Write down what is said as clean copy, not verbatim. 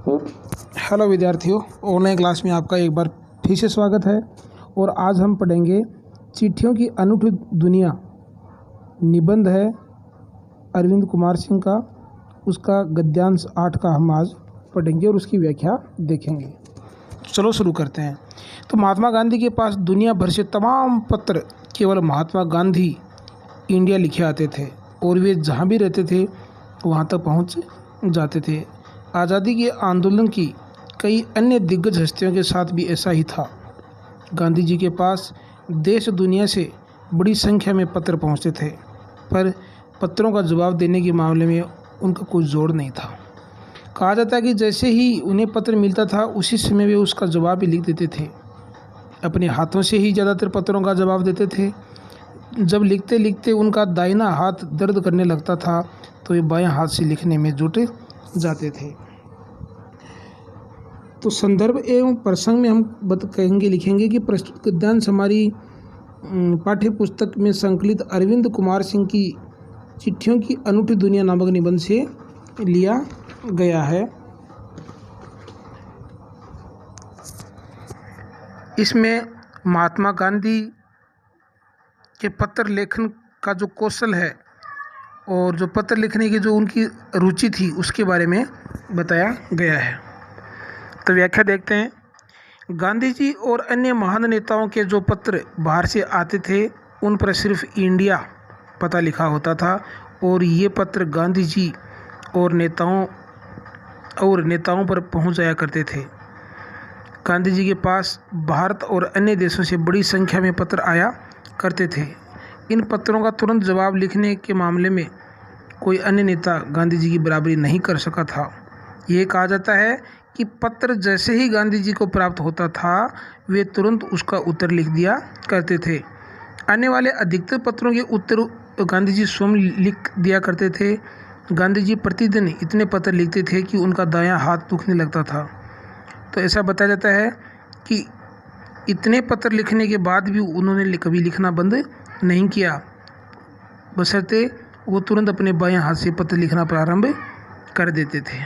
Hello विद्यार्थियों, online class में आपका एक बार फिर से स्वागत है। और आज हम पढ़ेंगे चिट्ठियों की अनूठी दुनिया। निबंध है अरविंद कुमार सिंह का, उसका गद्यांश 8 का हम आज पढ़ेंगे और उसकी व्याख्या देखेंगे। चलो शुरू करते हैं। तो महात्मा गांधी के पास दुनिया भर से तमाम पत्र केवल महात्मा गांधी इंडिया लिखे आते थे और वे जहाँ भी रहते थे वहाँ तक पहुँच जाते थे। आज़ादी के आंदोलन की कई अन्य दिग्गज हस्तियों के साथ भी ऐसा ही था। गांधी जी के पास देश दुनिया से बड़ी संख्या में पत्र पहुंचते थे, पर पत्रों का जवाब देने के मामले में उनका कोई जोर नहीं था। कहा जाता है कि जैसे ही उन्हें पत्र मिलता था उसी समय वे उसका जवाब भी लिख देते थे। अपने हाथों से ही ज़्यादातर पत्रों का जवाब देते थे। जब लिखते लिखते उनका दाहिना हाथ दर्द करने लगता था तो वे बाएं हाथ से लिखने में जुट जाते थे। तो संदर्भ एवं प्रसंग में हम लिखेंगे कि प्रस्तुत गद्यांश हमारी पाठ्य पुस्तक में संकलित अरविंद कुमार सिंह की चिट्ठियों की अनूठी दुनिया नामक निबंध से लिया गया है। इसमें महात्मा गांधी के पत्र लेखन का जो कौशल है और जो पत्र लिखने की जो उनकी रुचि थी उसके बारे में बताया गया है। तो व्याख्या देखते हैं। गांधी जी और अन्य महान नेताओं के जो पत्र बाहर से आते थे उन पर सिर्फ इंडिया पता लिखा होता था और ये पत्र गांधी जी और नेताओं पर पहुंच जाया करते थे। गांधी जी के पास भारत और अन्य देशों से बड़ी संख्या में पत्र आया करते थे। इन पत्रों का तुरंत जवाब लिखने के मामले में कोई अन्य नेता गांधी जी की बराबरी नहीं कर सका था। ये कहा जाता है कि पत्र जैसे ही गांधी जी को प्राप्त होता था वे तुरंत उसका उत्तर लिख दिया करते थे। आने वाले अधिकतर पत्रों के उत्तर गांधी जी स्वयं लिख दिया करते थे। गांधी जी प्रतिदिन इतने पत्र लिखते थे कि उनका दायां हाथ दुखने लगता था। तो ऐसा बताया जाता है कि इतने पत्र लिखने के बाद भी उन्होंने कभी लिखना बंद नहीं किया, बशर्ते वो तुरंत अपने बाएं हाथ से पत्र लिखना प्रारंभ कर देते थे।